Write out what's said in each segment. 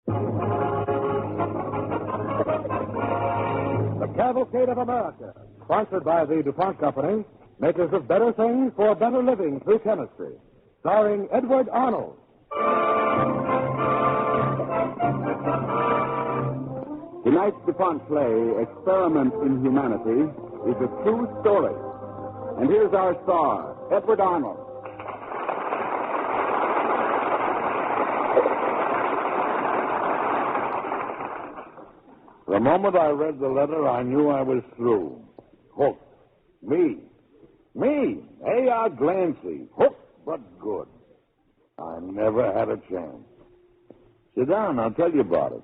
The Cavalcade of America, sponsored by the DuPont Company, makers of better things for better living through chemistry. Starring Edward Arnold. Tonight's DuPont play, Experiment in Humanity, is a true story. And here's our star, Edward Arnold. The moment I read the letter, I knew I was through. Hooked. Me, A.R. Glancy. Hooked, but good. I never had a chance. Sit down, I'll tell you about it.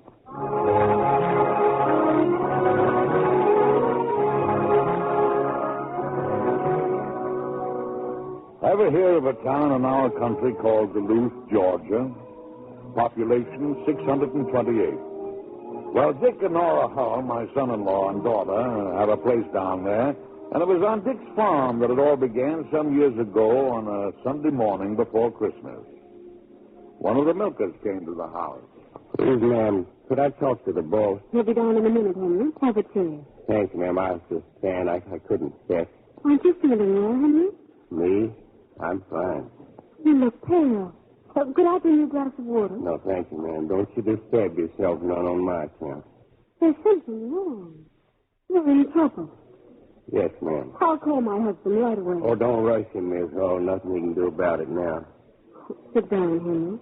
Ever hear of a town in our country called Duluth, Georgia? Population 628. Well, Dick and Nora Hull, my son-in-law and daughter, have a place down there, and it was on Dick's farm that it all began some years ago on a Sunday morning before Christmas. One of the milkers came to the house. Please, ma'am, could I talk to the boss? He'll be down in a minute, Henry. Have a chair. Thank you, ma'am. I understand. I couldn't guess. Aren't you feeling well, Henry? Me? I'm fine. You look pale. Could I bring you a glass of water? No, thank you, ma'am. Don't you disturb yourself, none on my account. There's something wrong. You're in trouble. Yes, ma'am. I'll call my husband right away. Oh, don't rush him, Miss Hall. Nothing we can do about it now. Sit down, Henry.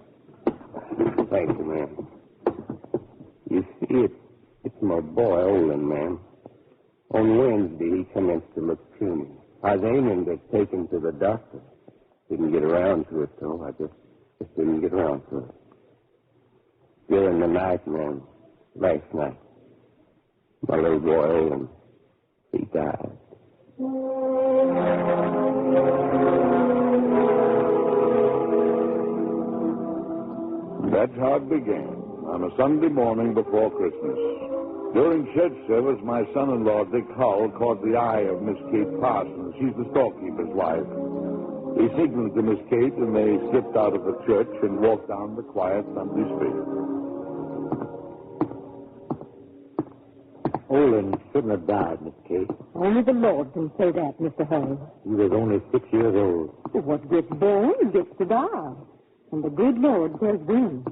Thank you, ma'am. You see, it's my boy, Olin, ma'am. On Wednesday, he commenced to look puny. I was aiming to take him to the doctor. Didn't get around to it, though. I just didn't get around to it. During the night, ma'am, last night, my little boy, Olin, he died. That's how it began, on a Sunday morning before Christmas. During church service, my son-in-law, Dick Hull, caught the eye of Miss Kate Parsons. She's the storekeeper's wife. He signaled to Miss Kate, and they slipped out of the church and walked down the quiet Sunday street. Olin shouldn't have died, Miss Kate. Only the Lord can say that, Mr. Hull. He was only 6 years old. What gets born gets to die. And the good Lord says when.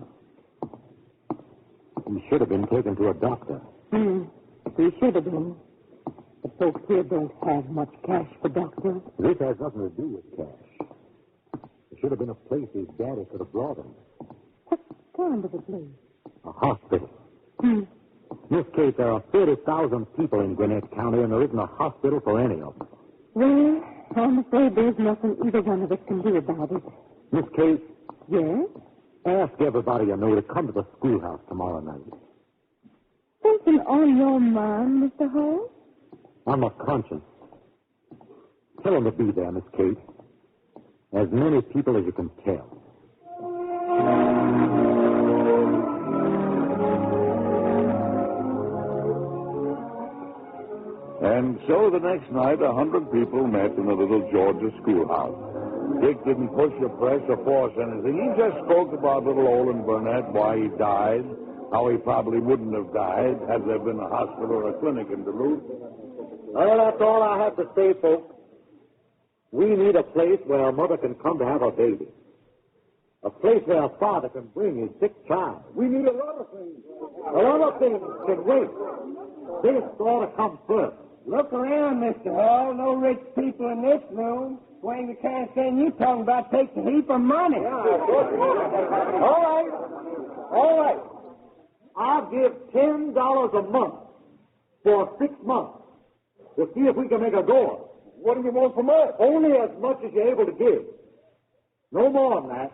He should have been taken to a doctor. He should have been. But folks here don't have much cash for doctors. This has nothing to do with cash. There should have been a place his daddy could have brought him. What kind of a place? A hospital. Miss Kate, there are 30,000 people in Gwinnett County, and there isn't a hospital for any of them. Well, I'm afraid there's nothing either one of us can do about it. Miss Kate? Yes? Ask everybody you know to come to the schoolhouse tomorrow night. Something on your mind, Mr. Hull? On my conscience. Tell them to be there, Miss Kate. As many people as you can tell. And so the next night, 100 people met in the little Georgia schoolhouse. Dick didn't push or press or force anything. He just spoke about little Olin Burnett, why he died, how he probably wouldn't have died had there been a hospital or a clinic in Duluth. Well, that's all I have to say, folks. We need a place where a mother can come to have a baby. A place where a father can bring his sick child. We need a lot of things. A lot of things can wait. This ought to come first. Look around, Mr. Hall. No rich people in this room. Wayne, you can't say you talking about taking a heap of money. All right. I'll give $10 a month for 6 months to see if we can make a go of it. What do you want from us? Only as much as you're able to give. No more than that.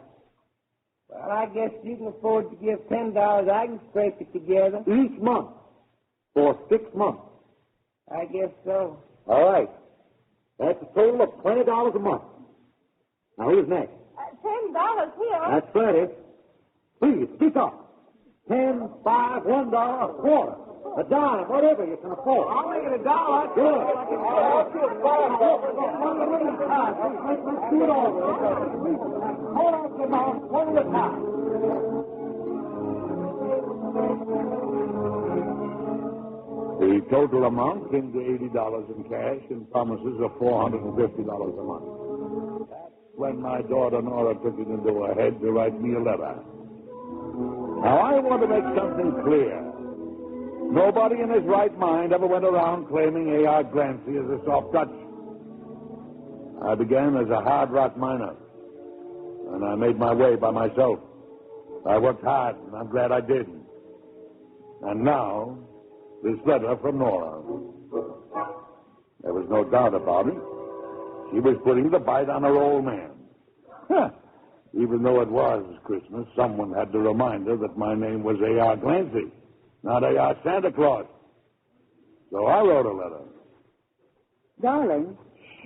Well, I guess you can afford to give $10. I can scrape it together. Each month for 6 months. I guess so. All right. That's a total of $20 a month. Now, who's next? $10 here. That's plenty. Please, speak up. 10, 5, $1, a quarter, a dime, whatever you can afford. I'll make it $1. Good. Let's do it all. Hold on, come on. One at a time. The total amount came to $80 in cash and promises of $450 a month. That's when my daughter Nora took it into her head to write me a letter. Now, I want to make something clear. Nobody in his right mind ever went around claiming A.R. Glancy as a soft touch. I began as a hard rock miner, and I made my way by myself. I worked hard, and I'm glad I did. And now, this letter from Nora. There was no doubt about it. She was putting the bite on her old man. Huh. Even though it was Christmas, someone had to remind her that my name was A.R. Glancy, not A.R. Santa Claus. So I wrote a letter. Darling.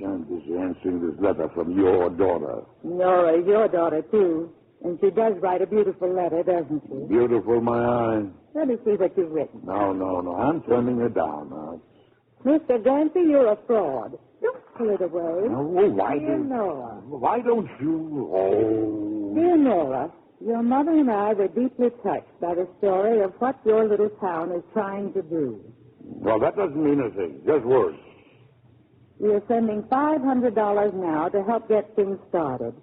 I'm just answering this letter from your daughter. Nora is your daughter, too. And she does write a beautiful letter, doesn't she? Beautiful, my eye. Let me see what you've written. No. I'm turning it down now. Mr. Glancy, you're a fraud. Don't pull it away. Oh, Dear Nora. Why don't you... Oh. Dear Nora, your mother and I were deeply touched by the story of what your little town is trying to do. Well, that doesn't mean a thing. Just words. We are sending $500 now to help get things started.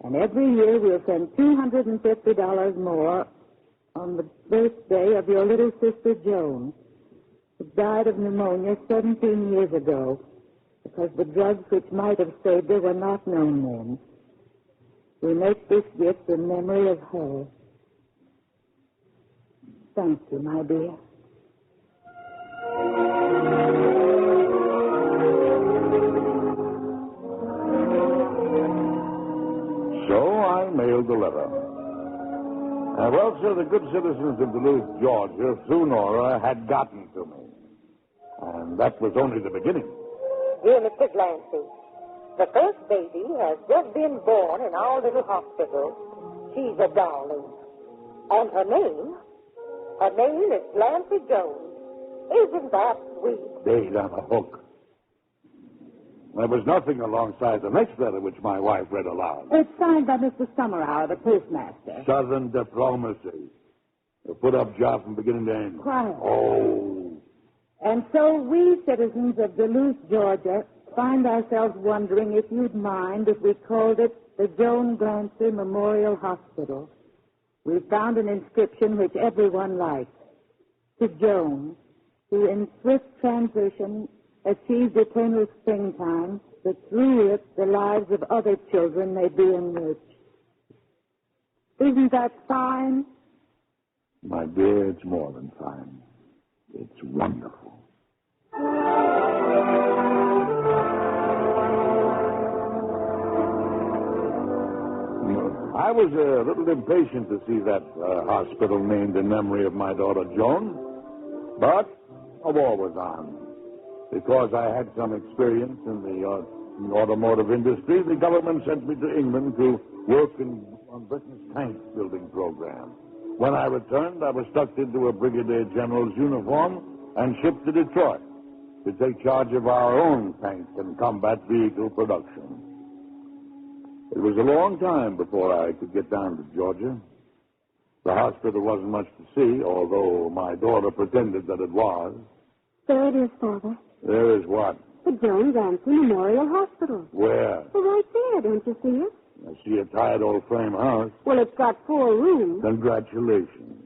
And every year we'll send $250 more on the birthday of your little sister Joan, who died of pneumonia 17 years ago because the drugs which might have saved her were not known then. We make this gift in memory of her. Thank you, my dear. So I mailed the letter. Well, sir, the good citizens of Duluth, Georgia, through Nora, had gotten to me. And that was only the beginning. Dear Mr. Glancy, the first baby has just been born in our little hospital. She's a darling. And her name is Glancy Jones. Isn't that sweet? Bait on a hook. There was nothing alongside the next letter which my wife read aloud. It's signed by Mr. Summerour, the postmaster. Southern diplomacy. A put-up job from beginning to end. Quiet. Oh. And so we, citizens of Duluth, Georgia, find ourselves wondering if you'd mind if we called it the Joan Glancy Memorial Hospital. We found an inscription which everyone likes. To Joan, who in swift transition achieved eternal springtime, that through it the lives of other children may be enriched. Isn't that fine? My dear, it's more than fine. It's wonderful. I was a little impatient to see that hospital named in memory of my daughter Joan, but a war was on. Because I had some experience in the automotive industry, the government sent me to England to work on Britain's tank building program. When I returned, I was tucked into a brigadier general's uniform and shipped to Detroit to take charge of our own tank and combat vehicle production. It was a long time before I could get down to Georgia. The hospital wasn't much to see, although my daughter pretended that it was. There it is, Father. There is what? The Joan Glancy Memorial Hospital. Where? Well, right there, don't you see it? I see a tired old frame house. Well, it's got 4 rooms. Congratulations.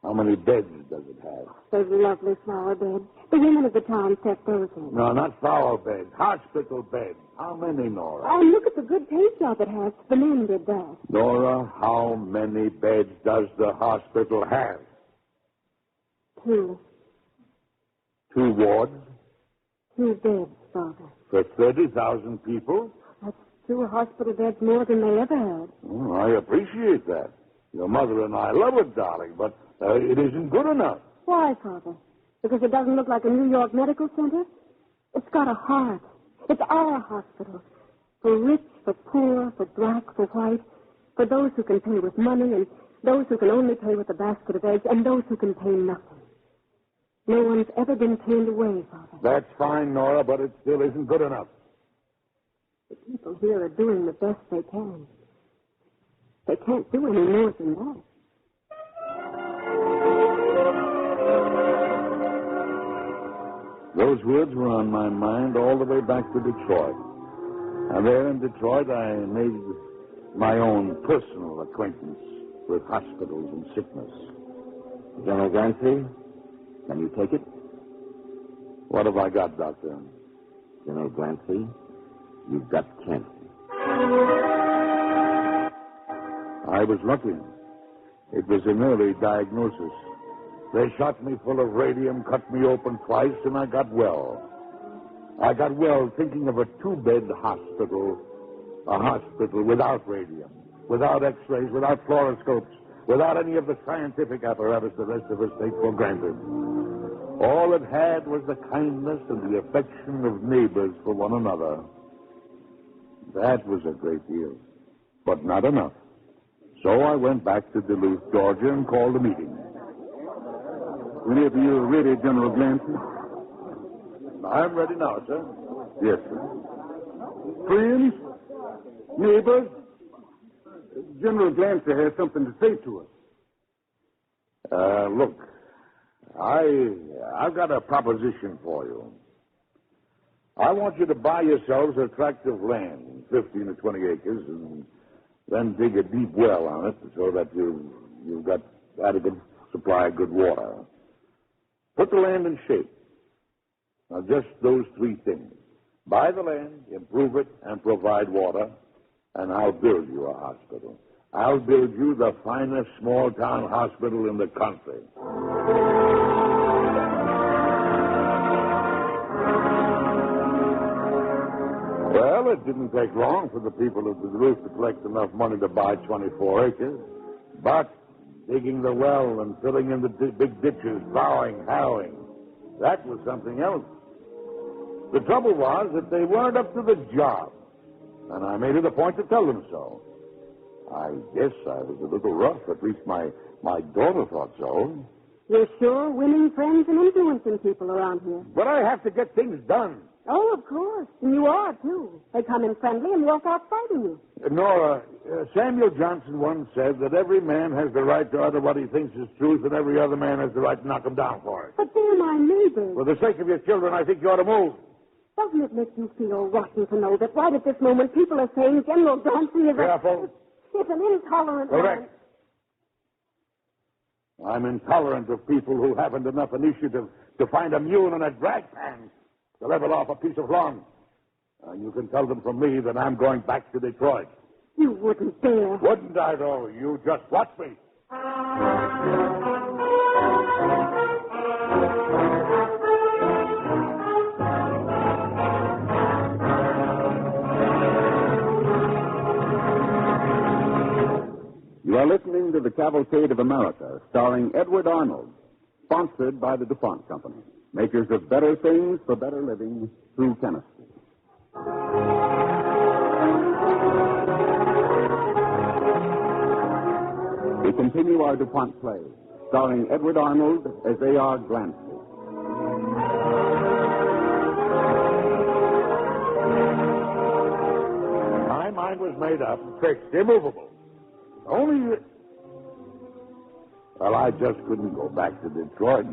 How many beds does it have? Those lovely flower beds. The women of the town set those in. No, not flower beds. Hospital beds. How many, Nora? Oh, look at the good paint job it has. The men did that. Nora, how many beds does the hospital have? 2. 2 wards? 2 beds, Father. For 30,000 people? That's 2 hospital beds more than they ever had. Oh, I appreciate that. Your mother and I love it, darling, but it isn't good enough. Why, Father? Because it doesn't look like a New York medical center? It's got a heart. It's our hospital. For rich, for poor, for black, for white. For those who can pay with money and those who can only pay with a basket of eggs and those who can pay nothing. No one's ever been turned away, Father. That's fine, Nora, but it still isn't good enough. The people here are doing the best they can. They can't do any more than that. those words were on my mind all the way back to Detroit. And there in Detroit, I made my own personal acquaintance with hospitals and sickness. General Glancy, can you take it? What have I got, Doctor? General Glancy, you've got cancer. I was lucky. It was an early diagnosis. They shot me full of radium, cut me open twice, and I got well. I got well thinking of a two-bed hospital, a hospital without radium, without x-rays, without fluoroscopes, without any of the scientific apparatus the rest of us take for granted. All it had was the kindness and the affection of neighbors for one another. That was a great deal, but not enough. So I went back to Duluth, Georgia, and called a meeting. Whenever you're ready, General Glancy. I'm ready now, sir. Yes, sir. Friends, neighbors, General Glancy has something to say to us. Look, I've got a proposition for you. I want you to buy yourselves a tract of land, 15 or 20 acres, and then dig a deep well on it so that you've got adequate supply of good water. Put the land in shape. Now, just those three things. Buy the land, improve it, and provide water, and I'll build you a hospital. I'll build you the finest small-town hospital in the country. Well, it didn't take long for the people of Duluth to collect enough money to buy 24 acres. But digging the well and filling in the big ditches, plowing, harrowing, that was something else. The trouble was that they weren't up to the job, and I made it a point to tell them so. I guess I was a little rough. At least my daughter thought so. You're sure winning friends and influencing people around here. But I have to get things done. Oh, of course. And you are, too. They come in friendly and walk out fighting you. Nora, Samuel Johnson once said that every man has the right to utter what he thinks is truth, and every other man has the right to knock him down for it. But they're my neighbors. For the sake of your children, I think you ought to move. Doesn't it make you feel rotten to know that right at this moment people are saying General Glancy is Careful. It's an intolerant Correct. man. I'm intolerant of people who haven't enough initiative to find a mule and a drag pan to level off a piece of lawn. You can tell them from me that I'm going back to Detroit. You wouldn't dare. Wouldn't I, though? You just watch me. You are listening to the Cavalcade of America, starring Edward Arnold, sponsored by the DuPont Company, makers of better things for better living through chemistry. We continue our DuPont play, starring Edward Arnold as A.R. Glancy. My mind was made up, fixed, immovable. Only... Well, I just couldn't go back to Detroit.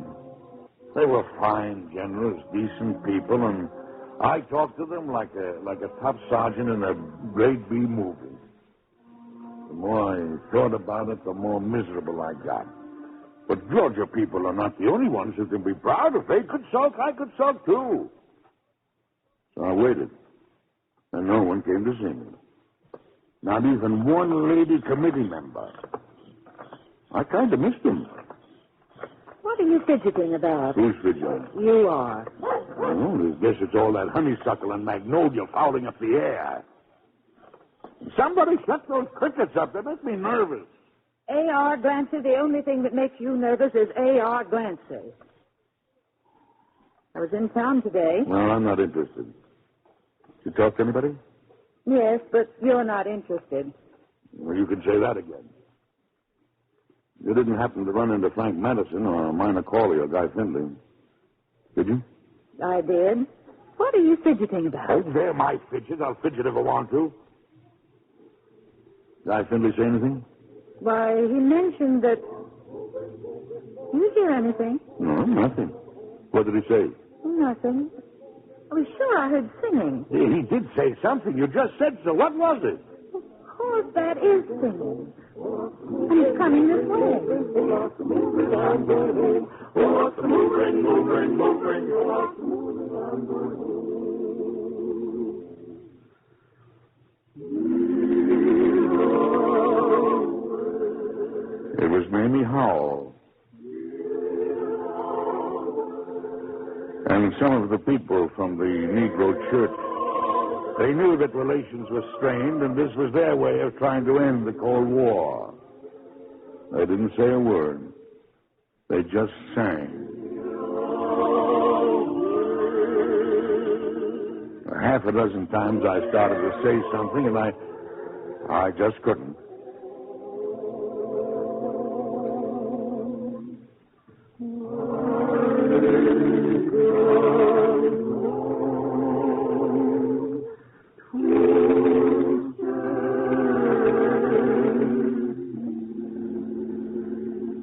They were fine, generous, decent people, and I talked to them like a top sergeant in a grade B movie. The more I thought about it, the more miserable I got. But Georgia people are not the only ones who can be proud. If they could sulk, I could sulk too. So I waited, and no one came to see me. Not even one lady committee member. I kind of missed them. What are you fidgeting about? Who's fidgeting? You are. Oh, I guess it's all that honeysuckle and magnolia fouling up the air. Somebody shut those crickets up. They make me nervous. A.R. Glancy, the only thing that makes you nervous is A.R. Glancy. I was in town today. Well, I'm not interested. Did you talk to anybody? Yes, but you're not interested. Well, you can say that again. You didn't happen to run into Frank Madison or Minor Corley or Guy Findlay, did you? I did. What are you fidgeting about? Oh, they're my fidget. I'll fidget if I want to. Guy Findlay say anything? Why, he mentioned that... Did you hear anything? No, nothing. What did he say? Nothing. Oh, sure, I heard singing. He did say something. You just said so. What was it? Of course, that is singing. And it's coming this way. It was Mamie Howell. And some of the people from the Negro church. They knew that relations were strained, and this was their way of trying to end the Cold War. They didn't say a word. They just sang. Half a dozen times I started to say something, and I just couldn't.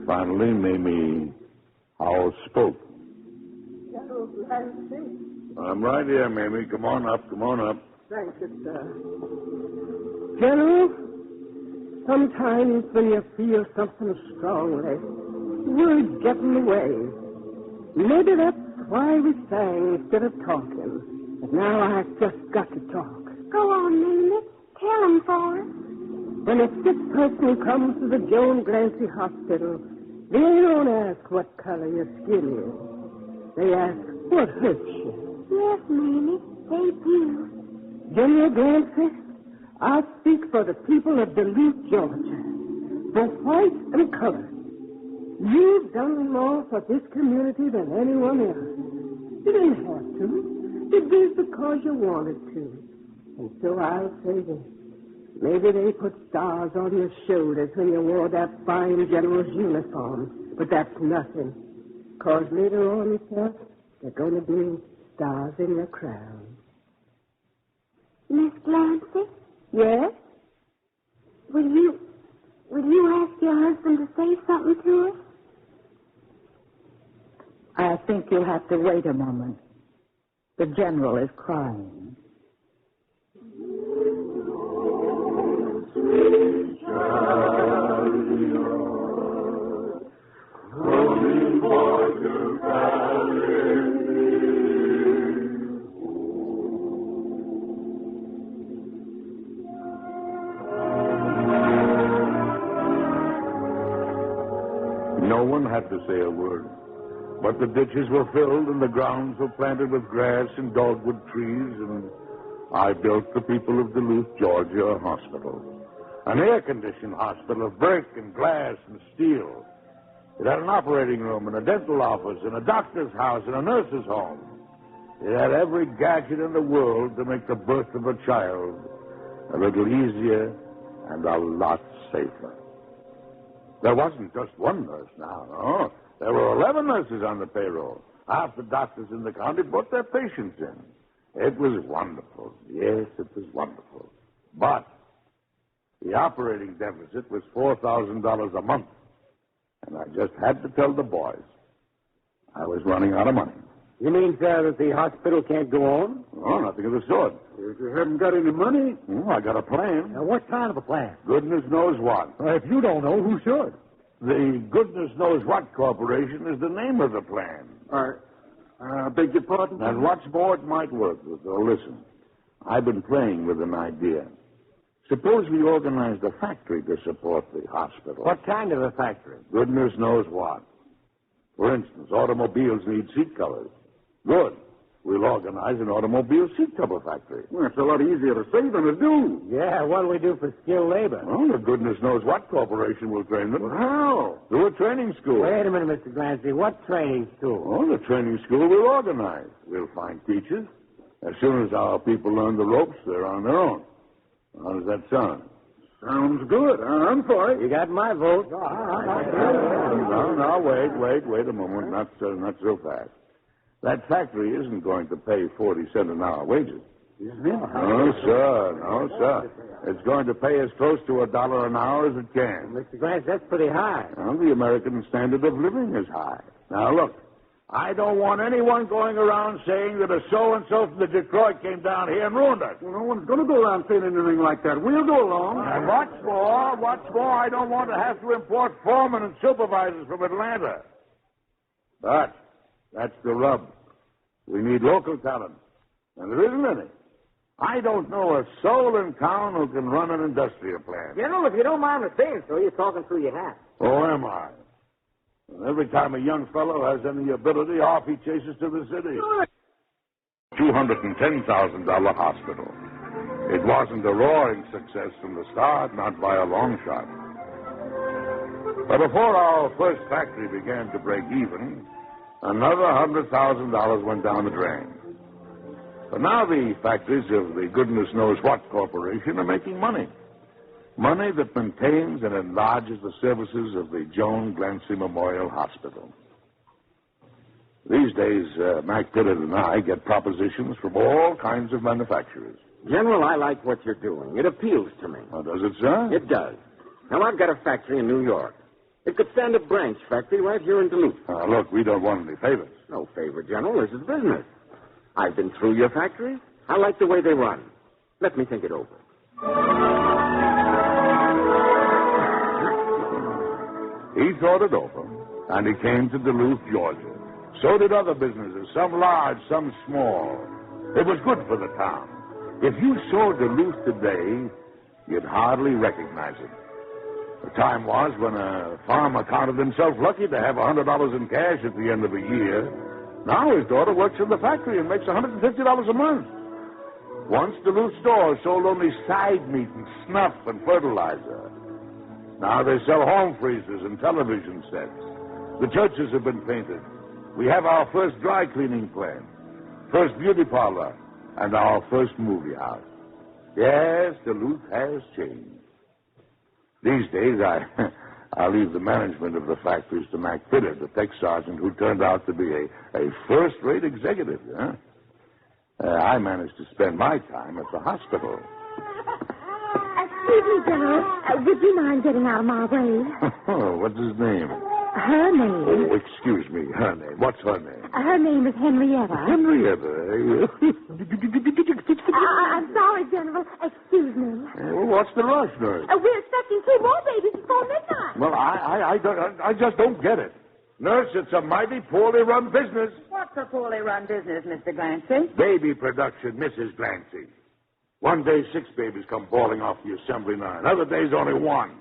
Finally, Mamie Howell spoke. General Glancy. I'm right here, Mamie. Come on up. Thank you, sir. General, sometimes when you feel something strongly, words get in the way. Maybe that's why we sang instead of talking. But now I've just got to talk. Go on, Mamie. Tell him for us. When a sick person comes to the Joan Glancy Hospital, they don't ask what color your skin is. They ask what hurts you. Yes, Mamie, they do. General Glancy, I speak for the people of Duluth, Georgia, both white and colored. You've done more for this community than anyone else. You didn't have to. You did because you wanted to. And so I'll say this. Maybe they put stars on your shoulders when you wore that fine general's uniform, but that's nothing. 'Cause later on, sir, they're going to be stars in your crown. Miss Glancy? Yes? Will you ask your husband to say something to us? I think you'll have to wait a moment. The general is crying. No one had to say a word. But the ditches were filled and the grounds were planted with grass and dogwood trees, and I built the people of Duluth, Georgia, a hospital. An air-conditioned hospital of brick and glass and steel. It had an operating room and a dental office and a doctor's house and a nurse's home. It had every gadget in the world to make the birth of a child a little easier and a lot safer. There wasn't just one nurse now, no. There were 11 nurses on the payroll. Half the doctors in the county brought their patients in. It was wonderful. Yes, it was wonderful. But the operating deficit was $4,000 a month. And I just had to tell the boys I was running out of money. You mean, sir, that the hospital can't go on? Oh, nothing of the sort. If you haven't got any money? I got a plan. Now, what kind of a plan? Goodness knows what. If you don't know, who should? The Goodness Knows What Corporation is the name of the plan. I beg your pardon? And what's more, it might work. So listen, I've been playing with an idea. Suppose we organized a factory to support the hospital. What kind of a factory? Goodness knows what. For instance, automobiles need seat covers. Good. We'll organize an automobile seat cover factory. Well, it's a lot easier to say than to do. Yeah, what do we do for skilled labor? Well, the Goodness Knows What Corporation will train them. How? Through a training school. Wait a minute, Mr. Glancy. What training school? Oh, the training school we'll organize. We'll find teachers. As soon as our people learn the ropes, they're on their own. How does that sound? Sounds good. I'm for it. You got my vote. No, wait a moment. Not so fast. That factory isn't going to pay 40 cents an hour wages. Isn't it? No, sir. It's going to pay as close to $1 an hour as it can. Mr. Glancy, that's pretty high. Well, the American standard of living is high. Now, look, I don't want anyone going around saying that a so-and-so from the Detroit came down here and ruined us. Well, no one's going to go around saying anything like that. We'll go along. And what's more, I don't want to have to import foremen and supervisors from Atlanta. But that's the rub. We need local talent, and there isn't any. I don't know a soul in town who can run an industrial plant. General, if you don't mind me saying so, you're talking through your hat. Oh, am I? And every time a young fellow has any ability, off he chases to the city. $210,000 hospital. It wasn't a roaring success from the start, not by a long shot. But before our first factory began to break even, another $100,000 went down the drain. But now the factories of the goodness knows what corporation are making money. Money that maintains and enlarges the services of the Joan Glancy Memorial Hospital. These days, Mac Pittard and I get propositions from all kinds of manufacturers. General, I like what you're doing. It appeals to me. Oh, does it, sir? It does. Now, I've got a factory in New York. It could stand a branch factory right here in Duluth. Look, we don't want any favors. No favor, General. This is business. I've been through your factory. I like the way they run. Let me think it over. He thought it over, and he came to Duluth, Georgia. So did other businesses, some large, some small. It was good for the town. If you saw Duluth today, you'd hardly recognize it. The time was when a farmer counted himself lucky to have $100 in cash at the end of a year. Now his daughter works in the factory and makes $150 a month. Once Duluth stores sold only side meat and snuff and fertilizer. Now they sell home freezers and television sets. The churches have been painted. We have our first dry cleaning plant, first beauty parlor, and our first movie house. Yes, Duluth has changed. These days, I leave the management of the factories to Mac Pittard, the tech sergeant who turned out to be a first-rate executive. I managed to spend my time at the hospital. Excuse me, General. Would you mind getting out of my way? What's his name? Her name? Oh, excuse me, her name. What's her name? Her name is Henrietta. Henrietta? I'm sorry, General. Excuse me. Well, what's the rush, nurse? We're expecting 2 more babies before midnight. Well, I just don't get it. Nurse, it's a mighty poorly run business. What's a poorly run business, Mr. Glancy? Baby production, Mrs. Glancy. One day, 6 babies come bawling off the assembly line. Other days, only 1.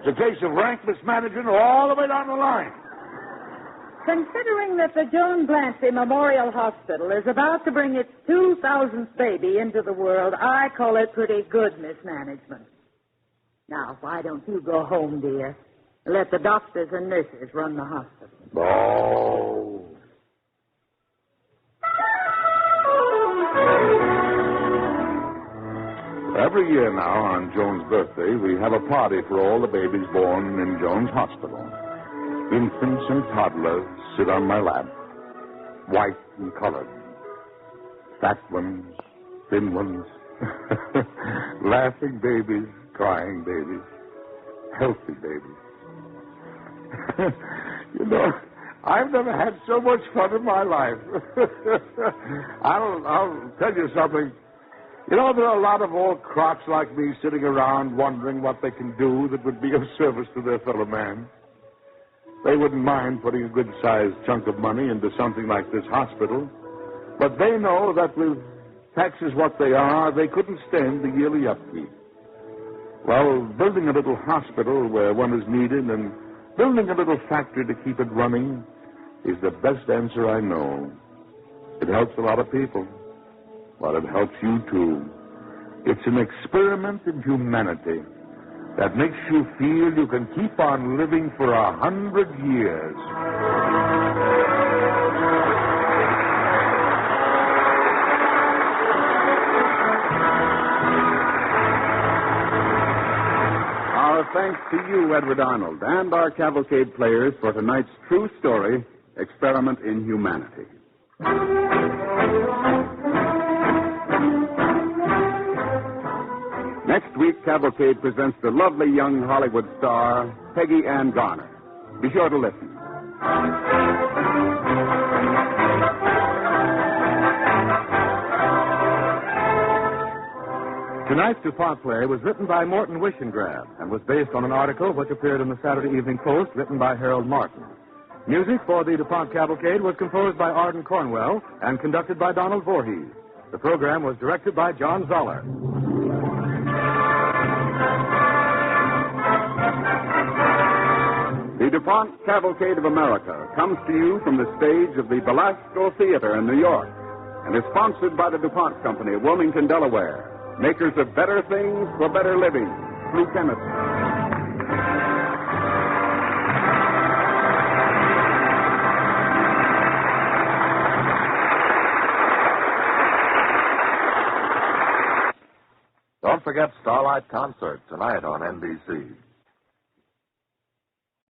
It's a case of rank mismanagement all the way down the line. Considering that the Joan Glancy Memorial Hospital is about to bring its 2,000th baby into the world, I call it pretty good mismanagement. Now, why don't you go home, dear? Let the doctors and nurses run the hospital. Oh. Every year now, on Joan's birthday, we have a party for all the babies born in Joan's hospital. Infants and toddlers sit on my lap, white and colored. Fat ones, thin ones, laughing babies, crying babies, healthy babies. You know, I've never had so much fun in my life. I'll tell you something. You know, there are a lot of old crocs like me sitting around wondering what they can do that would be of service to their fellow man. They wouldn't mind putting a good-sized chunk of money into something like this hospital, but they know that with taxes what they are, they couldn't stand the yearly upkeep. Well, building a little hospital where one is needed and building a little factory to keep it running is the best answer I know. It helps a lot of people. Well, it helps you, too. It's an experiment in humanity that makes you feel you can keep on living for 100 years. Our thanks to you, Edward Arnold, and our Cavalcade players for tonight's true story, Experiment in Humanity. Next week, Cavalcade presents the lovely young Hollywood star, Peggy Ann Garner. Be sure to listen. Tonight's DuPont play was written by Morton Wishengrad and was based on an article which appeared in the Saturday Evening Post written by Harold Martin. Music for the DuPont Cavalcade was composed by Arden Cornwell and conducted by Donald Voorhees. The program was directed by John Zoller. The DuPont Cavalcade of America comes to you from the stage of the Belasco Theater in New York and is sponsored by the DuPont Company of Wilmington, Delaware, makers of better things for better living through chemistry. Don't forget Starlight Concert tonight on NBC.